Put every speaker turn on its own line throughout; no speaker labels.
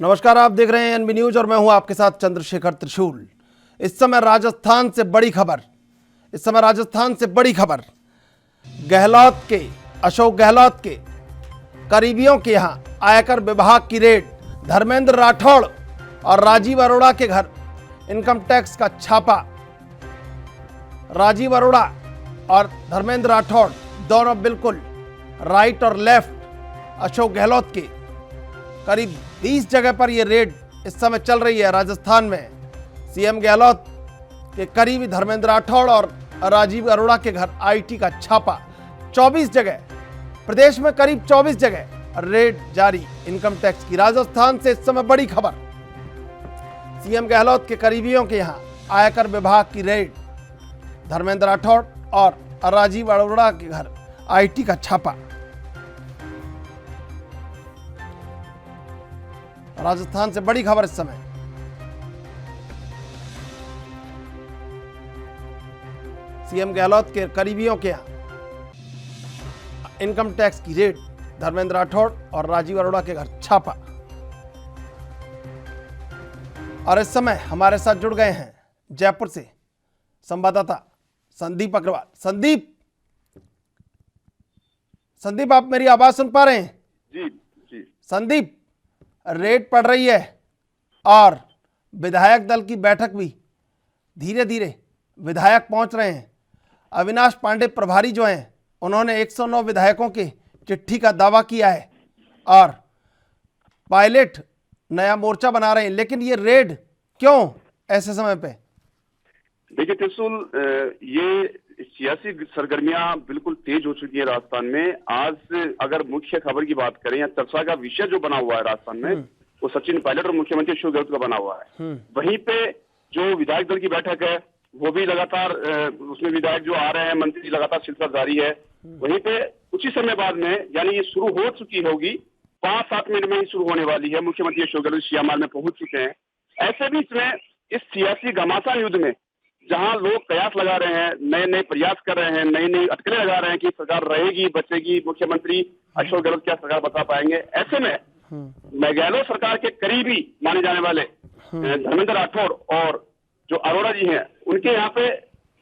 नमस्कार, आप देख रहे हैं एनबी न्यूज और मैं हूं आपके साथ चंद्रशेखर त्रिशूल। इस समय राजस्थान से बड़ी खबर, अशोक गहलोत के करीबियों के यहां आयकर विभाग की रेड। धर्मेंद्र राठौड़ और राजीव अरोड़ा के घर इनकम टैक्स का छापा। राजीव अरोड़ा और धर्मेंद्र राठौड़ दोनों बिल्कुल राइट और लेफ्ट अशोक गहलोत के। करीब 20 जगह पर यह रेड इस समय चल रही है राजस्थान में। सीएम गहलोत के करीबी धर्मेंद्र राठौड़ और राजीव अरोड़ा के घर आईटी का छापा। 24 जगह, प्रदेश में करीब 24 जगह रेड जारी इनकम टैक्स की। राजस्थान से इस समय बड़ी खबर, सीएम गहलोत के करीबियों के यहां आयकर विभाग की रेड। धर्मेंद्र राठौड़ और राजीव अरोड़ा के घर आईटी का छापा। राजस्थान से बड़ी खबर इस समय। सीएम गहलोत के करीबियों के यहां इनकम टैक्स की रेड। धर्मेंद्र राठौड़ और राजीव अरोड़ा के घर छापा। और इस समय हमारे साथ जुड़ गए हैं जयपुर से संवाददाता संदीप अग्रवाल। संदीप, आप मेरी आवाज सुन पा रहे हैं?
जी।
संदीप, रेड पड़ रही है और विधायक दल की बैठक भी धीरे धीरे विधायक पहुंच रहे हैं। अविनाश पांडे प्रभारी जो हैं, उन्होंने 109 विधायकों के चिट्ठी का दावा किया है और पायलट नया मोर्चा बना रहे हैं। लेकिन ये रेड क्यों ऐसे समय पे?
देखिए त्रिशूल, ये सियासी सरगर्मियां बिल्कुल तेज हो चुकी है राजस्थान में। आज अगर मुख्य खबर की बात करें या चर्चा का विषय जो बना हुआ है राजस्थान में, वो सचिन पायलट और मुख्यमंत्री अशोक गहलोत का बना हुआ है। वहीं पे जो विधायक दल की बैठक है वो भी लगातार, उसमें विधायक जो आ रहे हैं, मंत्री लगातार सिलसिला जारी है। वहीं पे कुछ ही समय बाद में, यानी ये शुरू हो चुकी होगी, 5-7 मिनट में ही शुरू होने वाली है। मुख्यमंत्री अशोक गहलोत सियामार में पहुंच चुके हैं। ऐसे बीच में इस सियासी घमासान युद्ध में जहां लोग कयास लगा रहे हैं, नए नए प्रयास कर रहे हैं, नई नई अटकलें लगा रहे हैं कि सरकार रहेगी, बचेगी, मुख्यमंत्री अशोक गहलोत क्या सरकार बता पाएंगे। ऐसे में गहलोत सरकार के करीबी माने जाने वाले धर्मेंद्र राठौड़ और जो अरोड़ा जी हैं, उनके यहाँ पे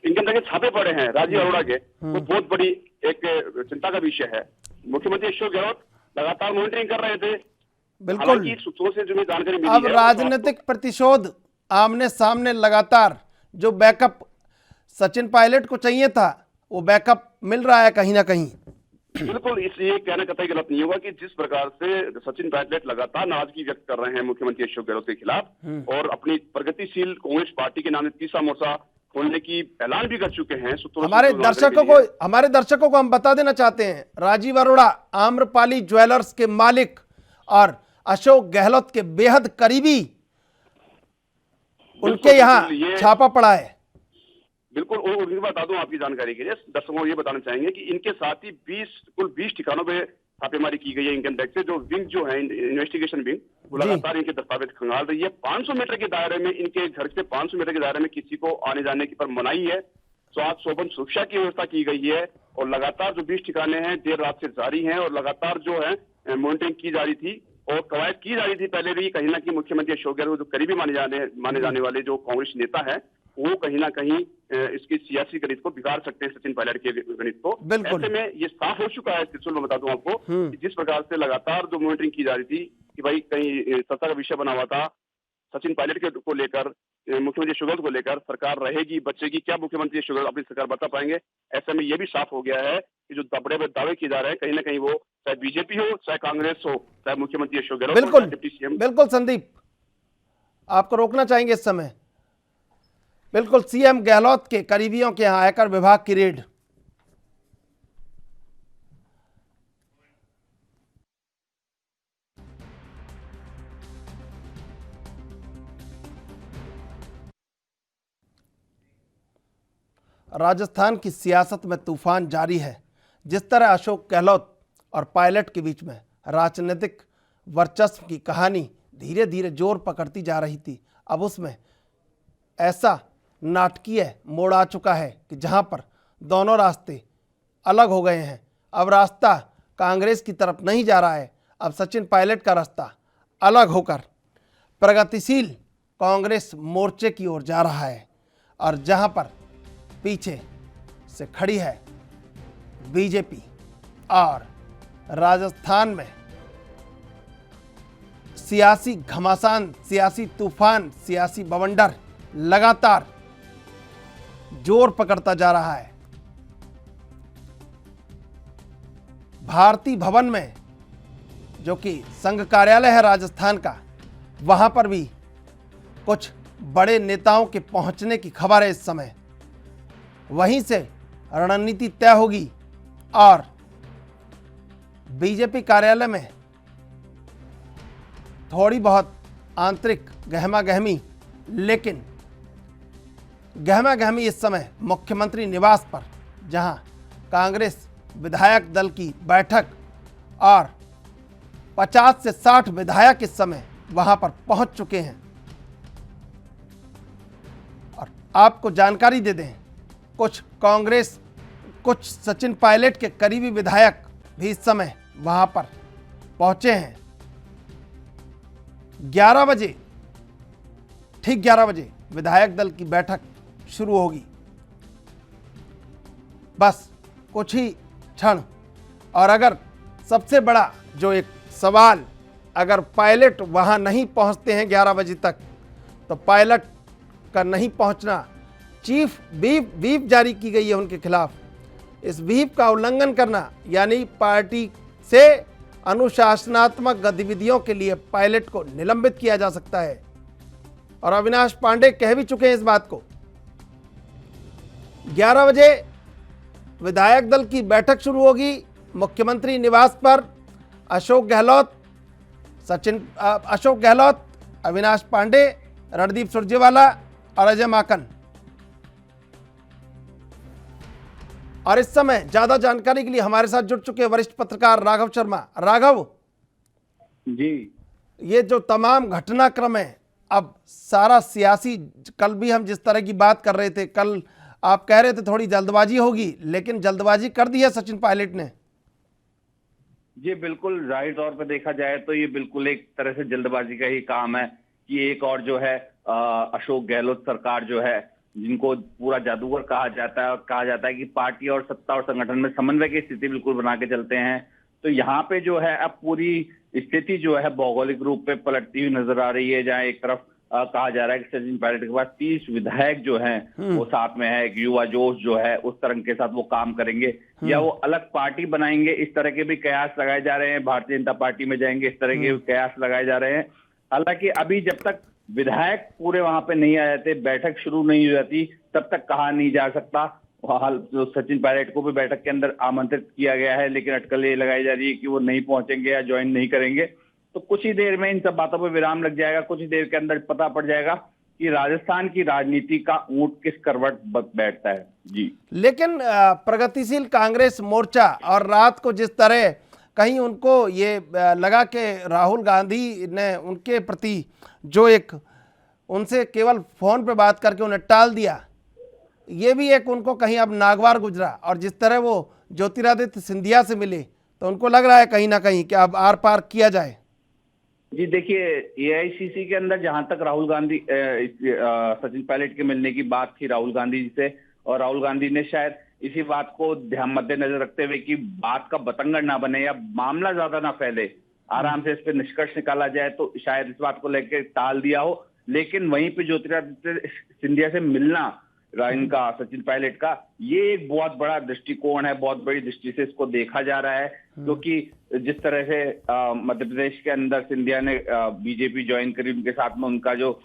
इनकम टैक्स के छापे पड़े हैं राजीव अरोड़ा के। वो बहुत बड़ी एक चिंता का विषय है। मुख्यमंत्री अशोक गहलोत लगातार मॉनिटरिंग कर रहे थे।
बिल्कुल,
सूत्रों से जो जानकारी मिली
अब राजनीतिक प्रतिशोध आमने सामने लगातार। जो बैकअप सचिन पायलट को चाहिए था, वो बैकअप मिल रहा है कहीं ना कहीं।
बिल्कुल, इसलिए कहना कतई गलत नहीं होगा कि जिस प्रकार से सचिन पायलट लगातार नाराजगी व्यक्त कर रहे हैं मुख्यमंत्री अशोक गहलोत के खिलाफ और अपनी प्रगतिशील कांग्रेस पार्टी के नाम से तीसरा मोर्चा खोलने की ऐलान भी कर चुके हैं।
हमारे दर्शकों को हम बता देना चाहते हैं, राजीव अरोड़ा आम्रपाली ज्वेलर्स के मालिक और अशोक गहलोत के बेहद करीबी, उनके यहाँ छापा पड़ा है।
बिल्कुल, और बता दूं आपकी जानकारी के लिए, दर्शकों को ये बताना चाहेंगे कि इनके साथ ही कुल 20 ठिकानों पे छापेमारी की गई है इनकम टैक्स से। जो विंग जो है, इन्वेस्टिगेशन विंग, वो लगातार इनके दस्तावेज खंगाल रही है। 500 मीटर के दायरे में, इनके घर से 500 मीटर के दायरे में किसी को आने जाने की पर मनाही है। शोभन सुरक्षा की व्यवस्था की गई है और लगातार जो 20 ठिकाने हैं देर रात से जारी हैं और लगातार जो है मॉनिटरिंग की जा रही थी और कवायद की जा रही थी पहले भी। कहीं ना कहीं मुख्यमंत्री अशोक गहलोत जो करीबी माने जाने वाले जो कांग्रेस नेता है, वो कहीं ना कहीं इसकी सियासी गणित को बिगाड़ सकते हैं, सचिन पायलट के गणित को। ऐसे में ये साफ हो चुका है त्रिशूल, मैं बता दूं आपको, कि जिस प्रकार से लगातार जो मॉनिटरिंग की जा रही थी कि भाई कहीं चर्चा का विषय बना हुआ था सचिन पायलट के को लेकर, मुख्यमंत्री अशोक गहलोत को लेकर, सरकार रहेगी, बचेगी, क्या मुख्यमंत्री अशोक गहलोत अपनी सरकार बता पाएंगे। ऐसे में यह भी साफ हो गया है कि जो बड़े बड़े दावे किए जा रहे हैं, कहीं ना कहीं वो चाहे बीजेपी हो, चाहे कांग्रेस हो, चाहे मुख्यमंत्री अशोक गहलोत, डिप्टी सीएम।
बिल्कुल संदीप, आपको रोकना चाहेंगे इस समय। बिल्कुल, सीएम गहलोत के करीबियों के यहां आयकर विभाग की रेड। राजस्थान की सियासत में तूफान जारी है। जिस तरह अशोक गहलोत और पायलट के बीच में राजनीतिक वर्चस्व की कहानी धीरे धीरे जोर पकड़ती जा रही थी, अब उसमें ऐसा नाटकीय मोड़ आ चुका है कि जहां पर दोनों रास्ते अलग हो गए हैं। अब रास्ता कांग्रेस की तरफ नहीं जा रहा है, अब सचिन पायलट का रास्ता अलग होकर प्रगतिशील कांग्रेस मोर्चे की ओर जा रहा है और जहां पर पीछे से खड़ी है बीजेपी और राजस्थान में सियासी घमासान, सियासी तूफान, सियासी बवंडर लगातार जोर पकड़ता जा रहा है। भारतीय भवन में, जो कि संघ कार्यालय है राजस्थान का, वहां पर भी कुछ बड़े नेताओं के पहुंचने की खबर है इस समय। वहीं से रणनीति तय होगी और बीजेपी कार्यालय में थोड़ी बहुत आंतरिक गहमा गहमी, लेकिन गहमा गहमी इस समय मुख्यमंत्री निवास पर, जहां कांग्रेस विधायक दल की बैठक और 50 से 60 विधायक इस समय वहां पर पहुंच चुके हैं। और आपको जानकारी दे दें, कुछ सचिन पायलट के करीबी विधायक भी इस समय वहां पर पहुंचे हैं। 11 बजे, ठीक 11 बजे विधायक दल की बैठक शुरू होगी। बस कुछ ही क्षण, और अगर सबसे बड़ा जो एक सवाल, अगर पायलट वहां नहीं पहुंचते हैं 11 बजे तक, तो पायलट का नहीं पहुंचना, चीफ व्हिप जारी की गई है उनके खिलाफ। इस व्हिप का उल्लंघन करना यानी पार्टी से अनुशासनात्मक गतिविधियों के लिए पायलट को निलंबित किया जा सकता है। और अविनाश पांडे कह भी चुके हैं इस बात को। 11 बजे विधायक दल की बैठक शुरू होगी मुख्यमंत्री निवास पर। अशोक गहलोत, अविनाश पांडे, रणदीप सुरजेवाला और अजय माकन। और इस समय ज्यादा जानकारी के लिए हमारे साथ जुड़ चुके वरिष्ठ पत्रकार राघव शर्मा। राघव
जी,
ये जो तमाम घटनाक्रम है, अब सारा सियासी, कल भी हम जिस तरह की बात कर रहे थे, कल आप कह रहे थे थोड़ी जल्दबाजी होगी, लेकिन जल्दबाजी कर दी है सचिन पायलट ने।
जी बिल्कुल, जाहिर तौर पर देखा जाए तो ये बिल्कुल एक तरह से जल्दबाजी का ही काम है कि एक और जो है अशोक गहलोत सरकार जो है, जिनको पूरा जादूगर कहा जाता है और कहा जाता है कि पार्टी और सत्ता और संगठन में समन्वय की स्थिति बिल्कुल बना के चलते हैं, तो यहाँ पे जो है अब पूरी स्थिति जो है भौगोलिक रूप पे पलटती हुई नजर आ रही है। जहाँ एक तरफ कहा जा रहा है कि सचिन पायलट के पास 30 विधायक जो हैं वो साथ में है, एक युवा जोश जो है उस तरंग के साथ वो काम करेंगे या वो अलग पार्टी बनाएंगे, इस तरह के भी कयास लगाए जा रहे हैं। भारतीय जनता पार्टी में जाएंगे, इस तरह के कयास लगाए जा रहे हैं। हालांकि अभी जब तक विधायक पूरे वहां पे नहीं आ जाते, बैठक शुरू नहीं हो जाती, तब तक कहा नहीं जा सकता। हाल जो सचिन पायलट को भी बैठक के अंदर आमंत्रित किया गया है, लेकिन अटकलें ये लगाई जा रही है कि वो नहीं पहुंचेंगे या ज्वाइन नहीं करेंगे। तो कुछ ही देर में इन सब बातों पर विराम लग जाएगा। कुछ ही देर के अंदर पता पड़ जाएगा कि राजस्थान की राजनीति का ऊंट किस करवट बैठता है। जी,
लेकिन प्रगतिशील कांग्रेस मोर्चा और रात को जिस तरह कहीं उनको ये लगा कि राहुल गांधी ने उनके प्रति जो एक, उनसे केवल फोन पे बात करके उन्हें टाल दिया, ये भी एक उनको कहीं अब नागवार गुजरा। और जिस तरह वो ज्योतिरादित्य सिंधिया से मिले, तो उनको लग रहा है कहीं ना कहीं कि अब आर पार किया जाए।
जी देखिए, एआईसीसी के अंदर जहां तक राहुल गांधी सचिन पायलट के मिलने की बात थी राहुल गांधी जी से, और राहुल गांधी ने शायद इसी बात को ध्यान मद्देनजर रखते हुए कि बात का बतंगड़ ना बने या मामला ज्यादा ना फैले, आराम से इस पर निष्कर्ष निकाला जाए, तो शायद इस बात को लेकर टाल दिया हो। लेकिन वहीं पे ज्योतिरादित्य सिंधिया से मिलना इनका सचिन पायलट का, ये एक बहुत बड़ा दृष्टिकोण है, बहुत बड़ी दृष्टि से इसको देखा जा रहा है। क्योंकि जिस तरह से मध्य प्रदेश के अंदर सिंधिया ने बीजेपी ज्वाइन करी, उनके साथ में उनका जो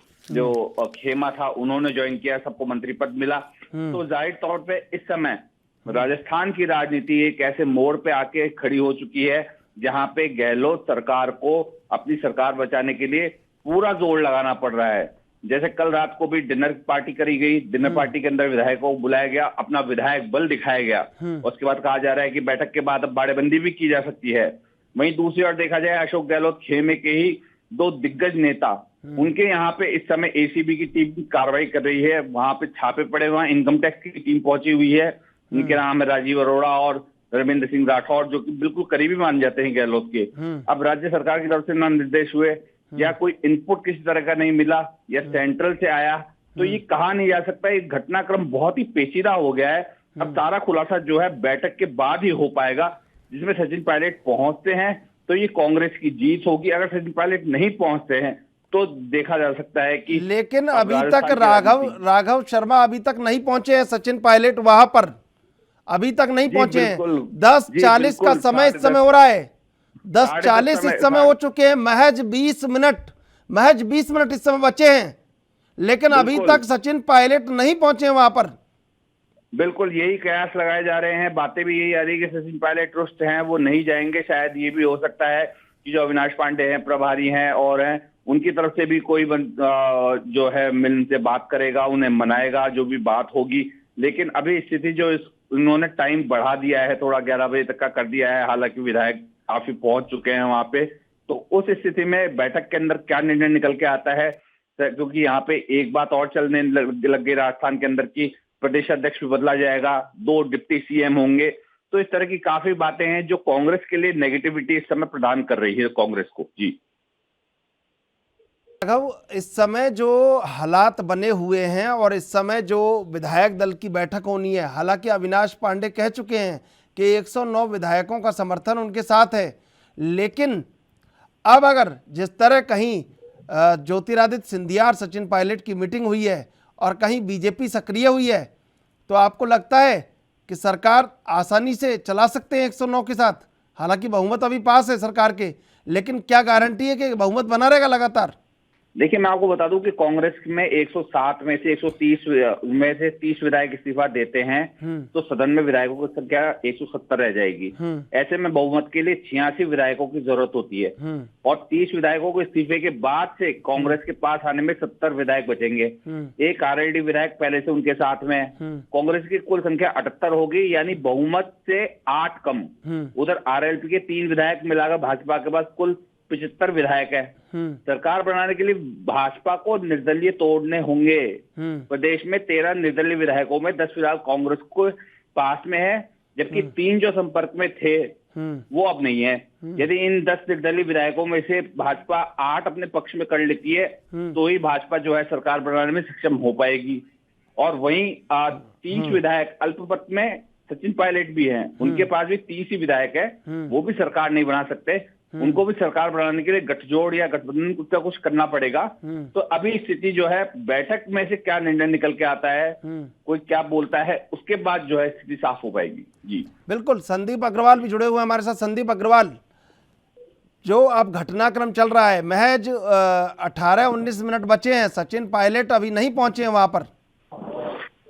खेमा था उन्होंने ज्वाइन किया, सबको मंत्री पद मिला, तो जाहिर तौर पे इस समय राजस्थान की राजनीति एक ऐसे मोड़ पे आके खड़ी हो चुकी है जहां पे गहलोत सरकार को अपनी सरकार बचाने के लिए पूरा जोर लगाना पड़ रहा है। जैसे कल रात को भी डिनर पार्टी करी गई, डिनर पार्टी के अंदर विधायकों को बुलाया गया, अपना विधायक बल दिखाया गया। उसके बाद कहा जा रहा है कि बैठक के बाद अब बाड़ेबंदी भी की जा सकती है। वहीं दूसरी ओर देखा जाए, अशोक गहलोत खेमे के ही 2 दिग्गज नेता, उनके यहाँ पे इस समय एसीबी की टीम कार्रवाई कर रही है, वहां पे छापे पड़े हुए हैं, इनकम टैक्स की टीम पहुंची हुई है। उनके नाम है राजीव अरोड़ा और रविंद्र सिंह राठौर, जो कि बिल्कुल करीबी मान जाते हैं गहलोत के। अब राज्य सरकार की तरफ से ना निर्देश हुए या कोई इनपुट किसी तरह का नहीं मिला या सेंट्रल से आया, तो ये कहा नहीं जा सकता। ये घटनाक्रम बहुत ही पेचीदा हो गया है। अब सारा खुलासा जो है बैठक के बाद ही हो पाएगा, जिसमें सचिन पायलट पहुंचते हैं तो ये कांग्रेस की जीत होगी। अगर सचिन पायलट नहीं पहुंचते हैं तो देखा जा सकता है कि
लेकिन अभी तक राघव शर्मा अभी तक नहीं पहुंचे हैं सचिन पायलट वहां पर, अभी तक नहीं पहुंचे हैं। 10:40 का समय इस समय हो रहा है, 10:40 इस समय हो चुके हैं। महज 20 मिनट इस समय बचे हैं, लेकिन अभी तक सचिन पायलट नहीं पहुंचे हैं वहां पर।
बिल्कुल यही कयास लगाए जा रहे हैं, बातें भी यही आ रही है कि सचिन पायलट रुष्ट हैं, वो नहीं जाएंगे। शायद ये भी हो सकता है कि जो अविनाश पांडे हैं, प्रभारी हैं और हैं, उनकी तरफ से भी कोई जो है मिल से बात करेगा, उन्हें मनाएगा, जो भी बात होगी। लेकिन अभी स्थिति जो उन्होंने टाइम बढ़ा दिया है, थोड़ा 11 बजे तक का कर दिया है, हालांकि विधायक काफी पहुंच चुके हैं वहां पे। तो उस स्थिति में बैठक के अंदर क्या निर्णय निकल के आता है, क्योंकि यहाँ पे एक बात और चलने लग गई राजस्थान के अंदर की प्रदेश अध्यक्ष भी बदला जाएगा, 2 डिप्टी सीएम होंगे। तो इस तरह की काफी बातें हैं जो कांग्रेस के लिए नेगेटिविटी इस समय प्रदान कर रही है कांग्रेस को। जी
राघव, इस समय जो हालात बने हुए हैं और इस समय जो विधायक दल की बैठक होनी है, हालांकि अविनाश पांडे कह चुके हैं कि 109 विधायकों का समर्थन उनके साथ है, लेकिन अब अगर जिस तरह कहीं ज्योतिरादित्य सिंधिया और सचिन पायलट की मीटिंग हुई है और कहीं बीजेपी सक्रिय हुई है, तो आपको लगता है कि सरकार आसानी से चला सकते हैं 109 के साथ? हालांकि बहुमत अभी पास है सरकार के, लेकिन क्या गारंटी है कि बहुमत बना रहेगा लगातार?
देखिए, मैं आपको बता दूं कि कांग्रेस में 107 में से 130 में से 30 विधायक इस्तीफा देते हैं, तो सदन में विधायकों की संख्या 170 रह जाएगी। ऐसे में बहुमत के लिए 86 विधायकों की जरूरत होती है और 30 विधायकों को इस्तीफे के बाद से कांग्रेस के पास आने में 70 विधायक बचेंगे। एक आरएलडी विधायक पहले से उनके साथ में है। कांग्रेस की कुल संख्या 78 होगी, यानी बहुमत से 8 कम। उधर आरएलपी के 3 विधायक मिलाकर भाजपा के पास कुल 75 विधायक है। सरकार बनाने के लिए भाजपा को निर्दलीय तोड़ने होंगे। प्रदेश में 13 निर्दलीय विधायकों में 10 विधायक कांग्रेस को पास में है, जबकि 3 जो संपर्क में थे वो अब नहीं है। यदि इन 10 निर्दलीय विधायकों में से भाजपा 8 अपने पक्ष में कर लेती है, तो ही भाजपा जो है सरकार बनाने में सक्षम हो पाएगी। और वहीं 30 विधायक अल्पमत में सचिन पायलट भी हैं, उनके पास भी 30 ही विधायक है, वो भी सरकार नहीं बना सकते। उनको भी सरकार बनाने के लिए गठजोड़ या गठबंधन कुछ करना पड़ेगा। तो अभी स्थिति जो है, बैठक में से क्या निर्णय निकल के आता है, कोई क्या बोलता है, उसके बाद जो है स्थिति साफ हो पाएगी। जी
बिल्कुल। संदीप अग्रवाल भी जुड़े हुए हैं हमारे साथ। संदीप अग्रवाल, जो अब घटनाक्रम चल रहा है, महज 18-19 मिनट बचे हैं, सचिन पायलट अभी नहीं पहुंचे हैं वहां पर।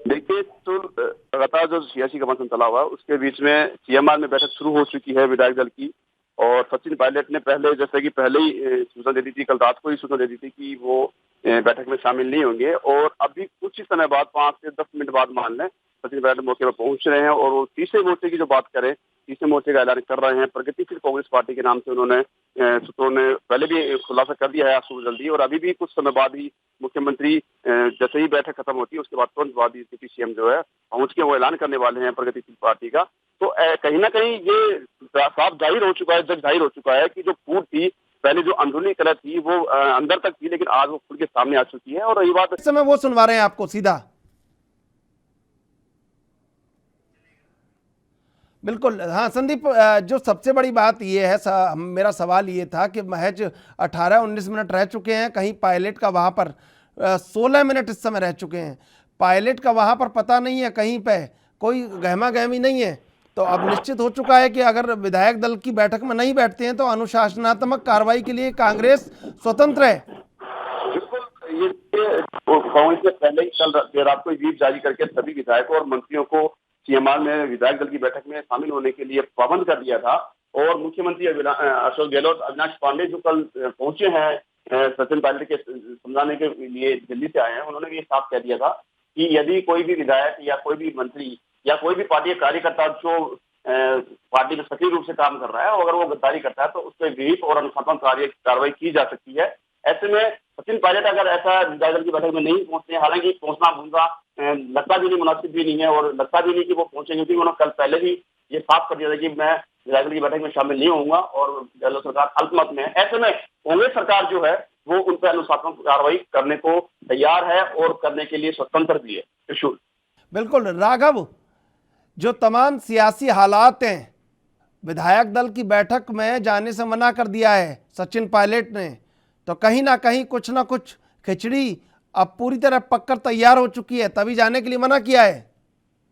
देखिए, तो लगातार जो सियासी घमासान चला हुआ है, उसके बीच में सीएमआर में बैठक शुरू हो चुकी है विधायक दल की, और सचिन पायलट ने पहले जैसे कि पहले ही सूचना दे दी थी, कल रात को ही सूचना दे दी थी कि वो बैठक में शामिल नहीं होंगे। और अभी कुछ ही समय बाद, 5 से 10 मिनट बाद मान लें, सचिन पायलट मौके पर पहुंच रहे हैं और वो तीसरे मोर्चे की जो बात करें, तीसरे मोर्चे का ऐलान कर रहे हैं। प्रगतिशील कांग्रेस पार्टी के नाम से उन्होंने सूत्रों ने पहले भी खुलासा कर दिया है आज सुबह जल्दी, और अभी भी कुछ समय बाद ही मुख्यमंत्री जैसे ही बैठक खत्म होती है उसके बाद तुरंत बाद ही डिप्टी सीएम जो है पहुंच के वो ऐलान करने वाले हैं प्रगतिशील पार्टी का। तो कहीं ना कहीं ये साफ जाहिर हो चुका है, जग जाहिर हो चुका है कि जो फूट थी, पहले जो अंदरूनी कलह थी वो अंदर तक थी, लेकिन आज वो खुल के सामने आ चुकी है। और रही बात,
इस समय वो सुनवा रहे हैं आपको सीधा। बिल्कुल। हाँ संदीप, जो सबसे बड़ी बात ये है, मेरा सवाल ये था कि महज 18-19 मिनट रह चुके हैं, कहीं पायलट का वहाँ पर 16 मिनट इस समय रह चुके हैं, पायलट का वहाँ पर पता नहीं है, कहीं पे कोई गहमा गहमी नहीं है। तो अब निश्चित हो चुका है कि अगर विधायक दल की बैठक में नहीं बैठते हैं तो अनुशासनात्मक कार्रवाई के लिए कांग्रेस स्वतंत्र है।
बिल्कुल, ये कांग्रेस ने पहले ही कल देर रात को व्हीप जारी करके सभी विधायकों और मंत्रियों को सीएमआर में विधायक दल की बैठक में शामिल होने के लिए पाबंद कर दिया था। और मुख्यमंत्री अशोक गहलोत, अविनाश पांडे जो कल पहुंचे हैं सचिन पायलट के समझाने के लिए दिल्ली से आए हैं, उन्होंने ये साफ कह दिया था कि यदि कोई भी विधायक या कोई भी मंत्री या कोई भी पार्टी कार्यकर्ता जो पार्टी में सक्रिय रूप से काम कर रहा है, और अगर वो गद्दारी करता है तो उस पर विहित और अनुशासनात्मक कार्रवाई की जा सकती है। ऐसे में सचिन पायलट अगर ऐसा विधायक दल की बैठक में नहीं पहुंचते, हालांकि पहुंचना उनका लगता भी नहीं, मुनासिब भी नहीं है, और लगता भी नहीं कि वो पहुंचेंगे, क्योंकि उन्होंने कल पहले भी ये साफ कर दिया था कि मैं विधायक दल की बैठक में शामिल नहीं होऊंगा और गहलोत सरकार अल्पमत में है। ऐसे में कांग्रेस सरकार जो है वो उन पर अनुशासनात्मक कार्रवाई करने को तैयार है और करने के लिए स्वतंत्र भी है। त्रिशूल।
बिल्कुल राघव, जो तमाम सियासी हालात हैं, विधायक दल की बैठक में जाने से मना कर दिया है सचिन पायलट ने, तो कहीं ना कहीं कुछ ना कुछ खिचड़ी अब पूरी तरह पककर तैयार हो चुकी है, तभी जाने के लिए मना किया है।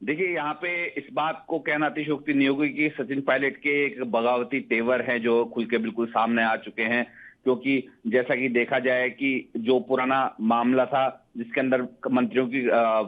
देखिए, यहाँ पे इस बात को कहना अतिशयोक्ति नहीं होगी कि सचिन पायलट के एक बगावती तेवर हैं जो खुल के बिल्कुल सामने आ चुके हैं, क्योंकि जैसा कि देखा जाए कि जो पुराना मामला था जिसके अंदर मंत्रियों की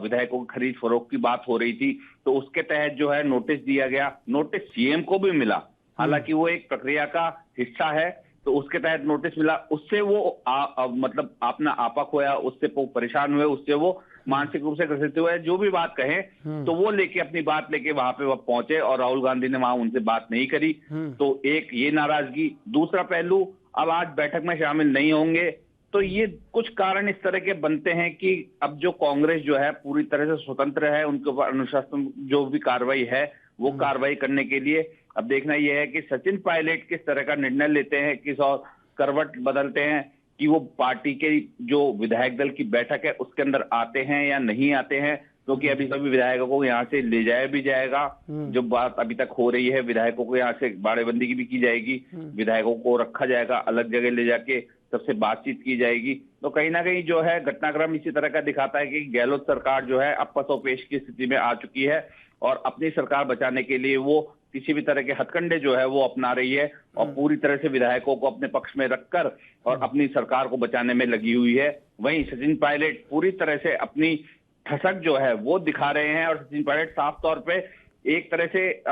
विधायकों की खरीद फरोख्त की बात हो रही थी, तो उसके तहत जो है नोटिस दिया गया। नोटिस सीएम को भी मिला, हालांकि वो एक प्रक्रिया का हिस्सा है, तो उसके तहत नोटिस मिला। उससे वो मतलब अपना आपा खोया, उससे वो परेशान हुए, उससे वो मानसिक रूप से ग्रसित हुए। जो भी बात कहें तो वो लेके अपनी बात लेके वहां पे वो पहुंचे और राहुल गांधी ने वहां उनसे बात नहीं करी, तो एक ये नाराजगी। दूसरा पहलू, अब आज बैठक में शामिल नहीं होंगे, तो ये कुछ कारण इस तरह के बनते हैं कि अब जो कांग्रेस जो है पूरी तरह से स्वतंत्र है, उनके ऊपर अनुशासन जो भी कार्रवाई है वो कार्रवाई करने के लिए अब देखना यह है कि सचिन पायलट किस तरह का निर्णय लेते हैं, किस और करवट बदलते हैं, कि वो पार्टी के जो विधायक दल की बैठक है उसके अंदर आते हैं या नहीं आते हैं, क्योंकि अभी सभी विधायकों को यहाँ से ले जाया भी जाएगा। जो बात अभी तक हो रही है, विधायकों को यहाँ से बाड़ेबंदी की भी की जाएगी, विधायकों को रखा जाएगा, अलग जगह ले जाके सबसे बातचीत की जाएगी। तो कहीं ना कहीं जो है घटनाक्रम इसी तरह का दिखाता है कि गहलोत सरकार जो है अब पसोपेश की स्थिति में आ चुकी है और अपनी सरकार बचाने के लिए वो किसी भी तरह के हथकंडे जो है वो अपना रही है और पूरी तरह से विधायकों को अपने पक्ष में रखकर और अपनी सरकार को बचाने में लगी हुई है। वहीं सचिन पायलट पूरी तरह से अपनी ठसक जो है वो दिखा रहे हैं और सचिन पायलट साफ तौर पे एक तरह से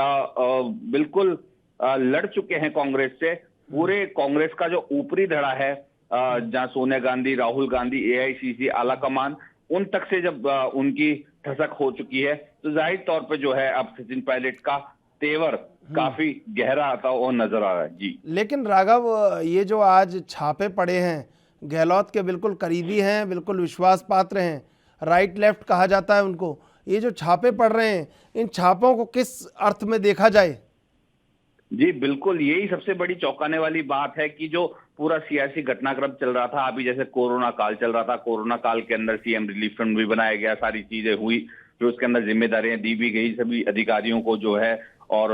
बिल्कुल लड़ चुके हैं कांग्रेस से। पूरे कांग्रेस का जो ऊपरी धड़ा है, जहां सोनिया गांधी, राहुल गांधी, एआईसीसी आला कमान, उन तक से जब उनकी ठसक हो चुकी है, तो जाहिर तौर पे जो है अब सचिन पायलट का तेवर काफी गहरा आता हुआ नजर आ रहा है। जी,
लेकिन राघव, ये जो आज छापे पड़े हैं, गहलोत के बिल्कुल करीबी हैं, बिल्कुल विश्वास पात्र हैं, राइट लेफ्ट कहा जाता है उनको, ये जो छापे पड़ रहे हैं, इन छापों को किस अर्थ में देखा जाए?
जी बिल्कुल, यही सबसे बड़ी चौंकाने वाली बात है कि जो पूरा सियासी घटनाक्रम चल रहा था, अभी जैसे कोरोना काल चल रहा था, कोरोना काल के अंदर सीएम रिलीफ फंड भी बनाया गया, सारी चीजें हुई, फिर उसके अंदर जिम्मेदारियां दी भी गई सभी अधिकारियों को जो है, और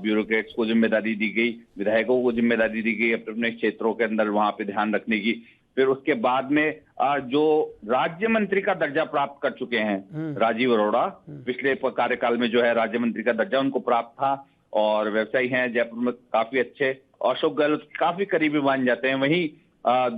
ब्यूरोक्रेट्स को जिम्मेदारी दी गई, विधायकों को जिम्मेदारी दी गई अपने अपने क्षेत्रों के अंदर वहां पे ध्यान रखने की। फिर उसके बाद में जो राज्य मंत्री का दर्जा प्राप्त कर चुके हैं राजीव अरोड़ा, पिछले कार्यकाल में जो है राज्य मंत्री का दर्जा उनको प्राप्त था और व्यवसायी हैं, जयपुर में काफी अच्छे, अशोक गहलोत काफी करीबी मान जाते हैं। वहीं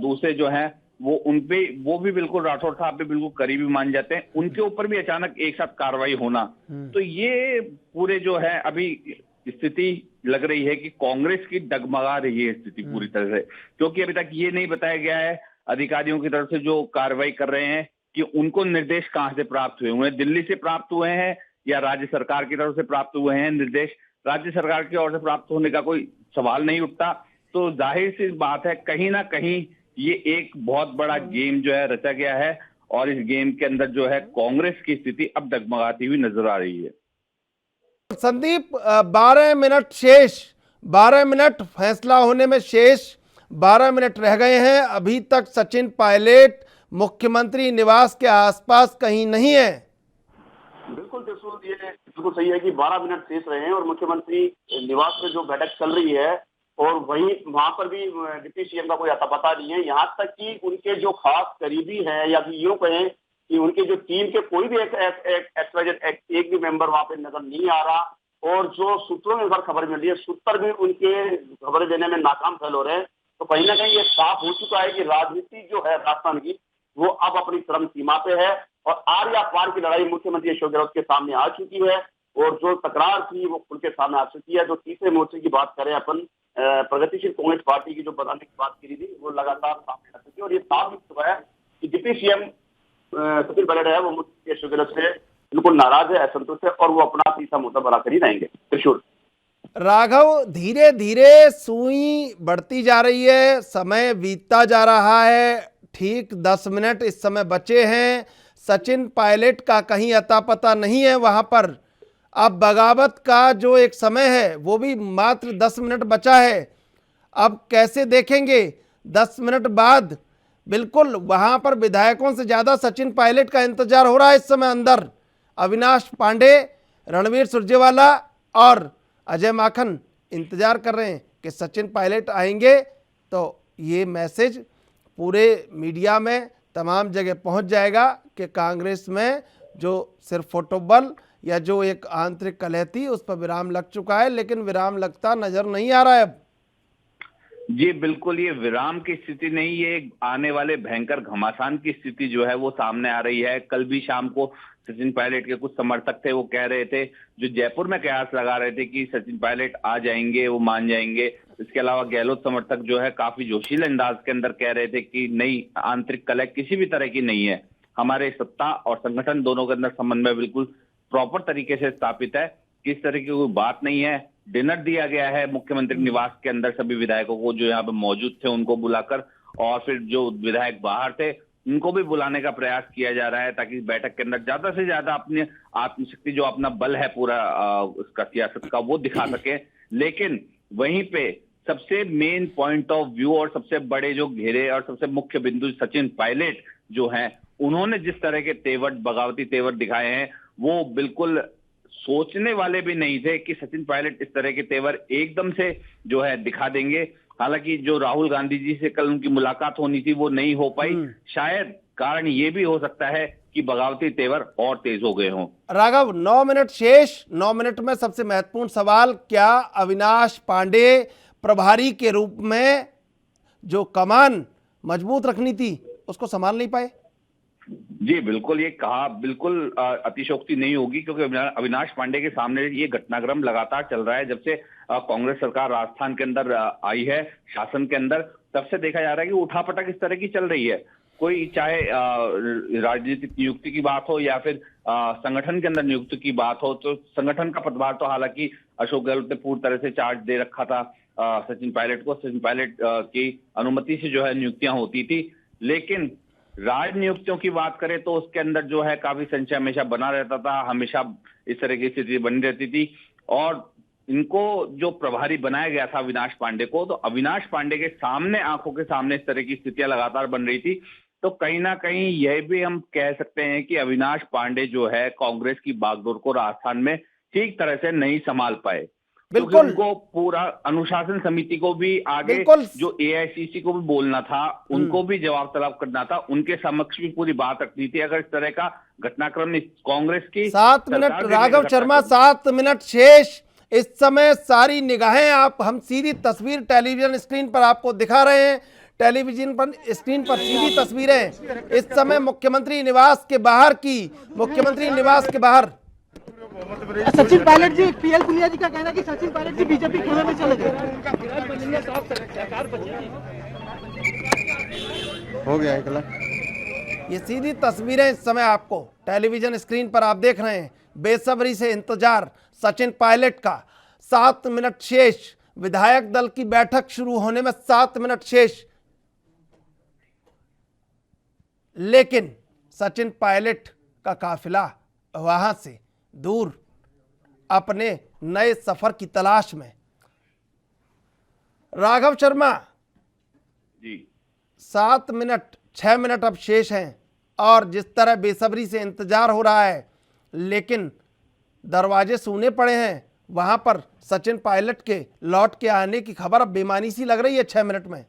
दूसरे जो हैं वो उनपे वो भी बिल्कुल राठौड़ साहब पे बिल्कुल करीबी मान जाते हैं, उनके ऊपर भी अचानक एक साथ कार्रवाई होना, तो ये पूरे जो है अभी स्थिति लग रही है कि कांग्रेस की डगमगा रही है स्थिति पूरी तरह से, क्योंकि अभी तक ये नहीं बताया गया है अधिकारियों की तरफ से जो कार्रवाई कर रहे हैं कि उनको निर्देश कहां से प्राप्त हुए, उन्हें दिल्ली से प्राप्त हुए हैं या राज्य सरकार की तरफ से प्राप्त हुए हैं निर्देश। राज्य सरकार की ओर से प्राप्त होने का कोई सवाल नहीं उठता, तो जाहिर सी बात है कहीं ना कहीं ये एक बहुत बड़ा गेम जो है रचा गया है और इस गेम के अंदर जो है कांग्रेस की स्थिति अब डगमगाती हुई नजर आ रही है।
संदीप, 12 मिनट शेष, 12 मिनट फैसला होने में शेष 12 मिनट रह गए हैं, अभी तक सचिन पायलट मुख्यमंत्री निवास के आसपास कहीं नहीं है।
बिल्कुल त्रिशूल, ये बिल्कुल सही है कि 12 मिनट शेष रहे हैं और मुख्यमंत्री निवास में जो बैठक चल रही है और वहीं वहां पर भी डिप्टी सीएम का कोई अता पता नहीं है। यहाँ तक कि उनके जो खास करीबी हैं या फिर यूं कहें कि उनके जो टीम के कोई भी एक भी मेंबर वहां पे नजर नहीं आ रहा और जो सूत्रों में खबर मिल रही है, सूत्र भी उनके खबरें देने में नाकाम फैल हो रहे हैं। तो कहीं ना कहीं ये साफ हो चुका है कि राजनीति जो है राजस्थान की वो अब अपनी चरम सीमा पे है और आर या पार की लड़ाई मुख्यमंत्री अशोक गहलोत के सामने आ चुकी है और जो तकरार थी वो खुल के सामने आ चुकी है। जो तीसरे मोर्चे की बात करें अपन, प्रगतिशील कांग्रेस पार्टी की जो बनाने की बात करी थी वो लगातार सामने आ चुकी है और ये साफ हो चुका है कि डिप्टी सीएम सचिन पायलट है वो मुख्यमंत्री अशोक गहलोत से बिल्कुल नाराज है, असंतुष्ट है और वो अपना तीसरा मुद्दा बना कर ही रहेंगे। त्रिशूल।
राघव, धीरे धीरे सुई बढ़ती जा रही है, समय बीतता जा रहा है, ठीक 10 मिनट इस समय बचे हैं, सचिन पायलट का कहीं अता पता नहीं है वहां पर। अब बगावत का जो एक समय है वो भी मात्र 10 मिनट बचा है। अब कैसे देखेंगे 10 मिनट बाद? बिल्कुल वहां पर विधायकों से ज्यादा सचिन पायलट का इंतजार हो रहा है इस समय अंदर। अविनाश पांडे, रणवीर सुरजेवाला और अजय माखन इंतजार कर रहे हैं कि सचिन पायलट आएंगे तो ये मैसेज पूरे मीडिया में तमाम जगह पहुंच जाएगा कि कांग्रेस में जो सिर्फ फोटोबल या जो एक आंतरिक कलह थी उस पर विराम लग चुका है, लेकिन विराम लगता नजर नहीं आ रहा है अब।
जी बिल्कुल, ये विराम की स्थिति नहीं, ये आने वाले भयंकर घमासान की स्थिति जो है वो सामने आ रही है। कल भी शाम को सचिन पायलट के कुछ समर्थक थे, वो कह रहे थे, जो जयपुर में कयास लगा रहे थे कि सचिन पायलट आ जाएंगे, वो मान जाएंगे। इसके अलावा गहलोत समर्थक जो है काफी जोशीले अंदाज के अंदर कह रहे थे कि नहीं, आंतरिक कलह किसी भी तरह की नहीं है, हमारे सत्ता और संगठन दोनों के अंदर समन्वय बिल्कुल प्रॉपर तरीके से स्थापित है, किस तरह की कोई बात नहीं है। डिनर दिया गया है मुख्यमंत्री निवास के अंदर सभी विधायकों को जो यहाँ पे मौजूद थे उनको बुलाकर, और फिर जो विधायक बाहर थे उनको भी बुलाने का प्रयास किया जा रहा है ताकि बैठक के अंदर ज्यादा से ज्यादा अपनी आत्मशक्ति, जो अपना बल है पूरा उसका सियासत का, वो दिखा सके। लेकिन वहीं पे सबसे मेन पॉइंट ऑफ व्यू और सबसे बड़े जो घेरे और सबसे मुख्य बिंदु सचिन पायलट जो हैं, उन्होंने जिस तरह के तेवर, बगावती तेवर दिखाए हैं, वो बिल्कुल सोचने वाले भी नहीं थे कि सचिन पायलट इस तरह के तेवर एकदम से जो है दिखा देंगे। हालांकि जो राहुल गांधी जी से कल उनकी मुलाकात होनी थी वो नहीं हो पाई। शायद कारण ये भी हो सकता है कि बगावती तेवर और तेज हो गए हों।
राघव, 9 मिनट शेष। 9 मिनट में सबसे महत्वपूर्ण सवाल, क्या अविनाश पांडे प्रभारी के रूप में जो कमान मजबूत रखनी थी उसको संभाल नहीं पाए?
जी बिल्कुल, ये कहा बिल्कुल अतिशयोक्ति नहीं होगी, क्योंकि अविनाश पांडे के सामने ये घटनाक्रम लगातार चल रहा है। जब से कांग्रेस सरकार राजस्थान के अंदर आई है शासन के अंदर, तब से देखा जा रहा है कि उठापटक इस तरह की चल रही है। कोई चाहे राजनीतिक नियुक्ति की बात हो या फिर संगठन के अंदर नियुक्ति की बात हो, तो संगठन का पदभार तो हालांकि अशोक गहलोत ने पूरी तरह से चार्ज दे रखा था सचिन पायलट को। सचिन पायलट की अनुमति से जो है नियुक्तियां होती थी, लेकिन राजनियुक्तियों की बात करें तो उसके अंदर जो है काफी संशय हमेशा बना रहता था, हमेशा इस तरह की स्थिति बनी रहती थी। और इनको जो प्रभारी बनाया गया था अविनाश पांडे को, तो अविनाश पांडे के सामने, आंखों के सामने इस तरह की स्थितियां लगातार बन रही थी। तो कहीं ना कहीं यह भी हम कह सकते हैं कि अविनाश पांडे जो है कांग्रेस की बागडोर को राजस्थान में ठीक तरह से नहीं संभाल पाए।
बिल्कुल,
उनको पूरा अनुशासन समिति को भी आगे, जो एआईसीसी को भी बोलना था, उनको भी जवाब तलब करना था, उनके समक्ष भी पूरी बात रखनी थी। अगर इस तरह का घटनाक्रम कांग्रेस की
7 मिनट, राघव शर्मा 7 मिनट शेष। इस समय सारी निगाहें, आप, हम सीधी तस्वीर टेलीविजन स्क्रीन पर आपको दिखा रहे हैं। टेलीविजन पर स्क्रीन पर सीधी तस्वीरें इस समय मुख्यमंत्री निवास के बाहर की, मुख्यमंत्री निवास के बाहर।
सचिन पायलट जी, पीएल पुनिया जी का कहना है कि सचिन पायलट जी बीजेपी खोने में चले गए।
हो गया एकला।
ये सीधी तस्वीरें इस समय आपको टेलीविजन स्क्रीन पर आप देख रहे हैं। बेसब्री से इंतजार सचिन पायलट का। 7 मिनट शेष, विधायक दल की बैठक शुरू होने में 7 मिनट शेष, लेकिन सचिन पायलट का काफिला वहां से दूर अपने नए सफर की तलाश में। राघव शर्मा
जी,
7 मिनट 6 मिनट अब शेष हैं और जिस तरह बेसब्री से इंतजार हो रहा है, लेकिन दरवाजे सूने पड़े हैं। वहां पर सचिन पायलट के लौट के आने की खबर अब बेमानी सी लग रही है 6 मिनट में।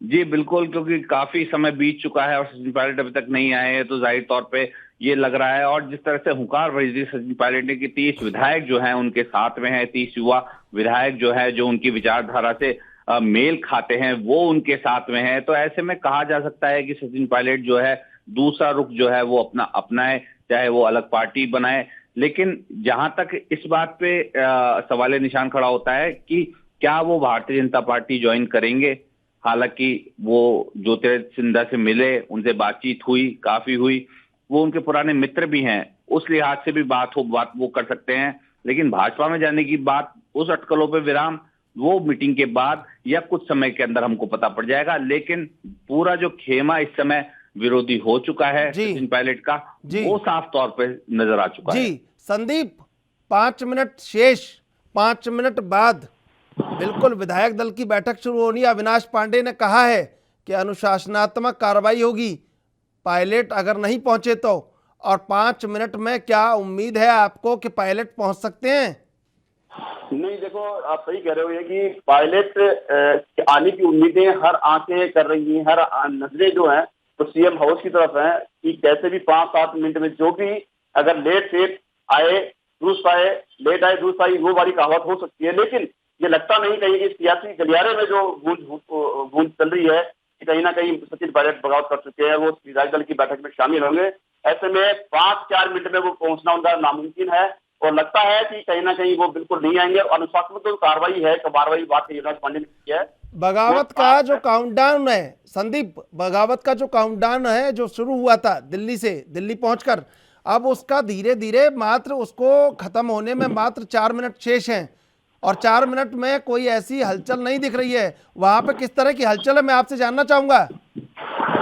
जी बिल्कुल, क्योंकि काफी समय बीत चुका है और सचिन पायलट अभी तक नहीं आए हैं, तो जाहिर तौर पे ये लग रहा है। और जिस तरह से हुंकार भरी थी सचिन पायलट ने कि 30 विधायक जो हैं उनके साथ में हैं, 30 युवा विधायक जो है, जो उनकी विचारधारा से मेल खाते हैं, वो उनके साथ में है। तो ऐसे में कहा जा सकता है कि सचिन पायलट जो है दूसरा रुख जो है वो अपनाए, चाहे वो अलग पार्टी बनाए। लेकिन जहां तक इस बात पे सवाल निशान खड़ा होता है कि क्या वो भारतीय जनता पार्टी ज्वाइन करेंगे। हालांकि वो ज्योतिरादित्य सिंधिया से मिले, उनसे बातचीत हुई, काफी हुई, वो उनके पुराने मित्र भी हैं, उस लिहाज से भी बात वो कर सकते हैं। लेकिन भाजपा में जाने की बात, उस अटकलों पे विराम वो मीटिंग के बाद या कुछ समय के अंदर हमको पता पड़ जाएगा। लेकिन पूरा जो खेमा इस समय विरोधी हो चुका है सचिन पायलट का, वो साफ तौर पे नजर आ चुका है।
जी संदीप, 5 मिनट शेष, 5 मिनट बाद बिल्कुल विधायक दल की बैठक शुरू होनी। अविनाश पांडे ने कहा है कि अनुशासनात्मक कार्रवाई होगी पायलट अगर नहीं पहुंचे तो। और 5 मिनट में क्या उम्मीद है आपको कि पायलट पहुंच सकते हैं?
नहीं, देखो आप सही कह रहे हो, ये कि पायलट के आने की उम्मीदें हर आंखें कर रही हैं, हर नजरें जो हैं तो सीएम हाउस की तरफ हैं कि कैसे भी 5-7 मिनट में जो भी अगर लेट सेट आए दुरुस्त आए, लेट आए दुरुस्त आई, वो वाली कहावत हो सकती है। लेकिन ये लगता नहीं कहीं कि सियासी गलियारे में जो गूंज चल रही है कि कहीं ना कहीं सचिन पायलट बगावत कर चुके हैं, वो विधायक दल की बैठक में शामिल होंगे। ऐसे में 5-4 मिनट में वो पहुंचना उनका नामुमकिन है और लगता है कि कहीं ना कहीं वो बिल्कुल नहीं आएंगे। और अनुशासनात्मक जो कार्रवाई है, कार्रवाई बात युवराज पांडे ने की है।
बगावत का जो काउंटडाउन है संदीप, बगावत का जो काउंटडाउन है जो शुरू हुआ था दिल्ली से, दिल्ली पहुंचकर, अब उसका धीरे धीरे मात्र उसको खत्म होने में मात्र 4 मिनट शेष हैं और 4 मिनट में कोई ऐसी हलचल नहीं दिख रही है। वहां पे किस तरह की हलचल है मैं आपसे जानना चाहूंगा।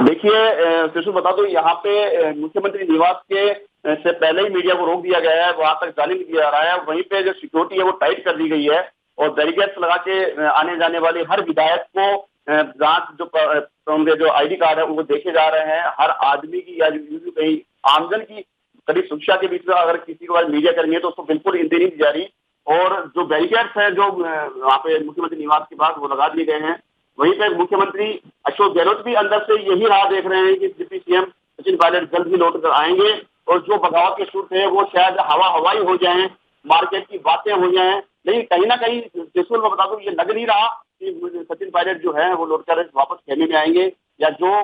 देखिए शिशु बता दो, यहाँ पे मुख्यमंत्री निवास के से पहले ही मीडिया को रोक दिया गया है, वहां तक जाने नहीं दिया जा रहा है। वहीं पे जो सिक्योरिटी है वो टाइट कर दी गई है और बैरिकेड्स लगा के आने जाने वाले हर विधायक को जांच जो जो आईडी कार्ड है वो देखे जा रहे हैं। हर आदमी की या कहीं आमजन की कड़ी सुरक्षा के बीच में अगर किसी को मीडिया करनी है तो उसको बिल्कुल एंट्री नहीं दी जा रही। और जो बैरिकेड्स है जो वहाँ पे मुख्यमंत्री निवास के पास वो लगा दिए गए हैं। वहीं पे मुख्यमंत्री अशोक गहलोत भी अंदर से यही राह देख रहे हैं कि डिप्टी सीएम सचिन पायलट जल्द ही लौट कर आएंगे और जो बगावत के सूर थे वो शायद हवाई हो जाएं, मार्केट की बातें हो जाएं। लेकिन कहीं ना कहीं जैसे मैं बता दूं, ये लग नहीं रहा कि सचिन पायलट जो है वो लौटकर वापस खेमे में आएंगे या जो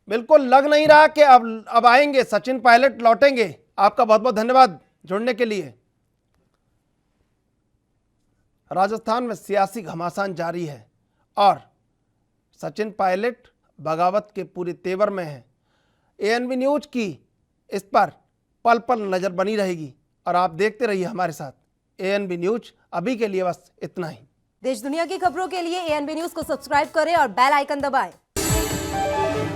बिल्कुल लग नहीं रहा कि अब आएंगे सचिन पायलट, लौटेंगे। आपका बहुत बहुत धन्यवाद जुड़ने के लिए। राजस्थान में सियासी घमासान जारी है और सचिन पायलट बगावत के पूरे तेवर में है। एएनबी न्यूज की इस पर पल पल नजर बनी रहेगी और आप देखते रहिए हमारे साथ एएनबी न्यूज। अभी के लिए बस इतना ही।
देश दुनिया की खबरों के लिए एएनबी न्यूज को सब्सक्राइब करें और बेल आइकन दबाएं।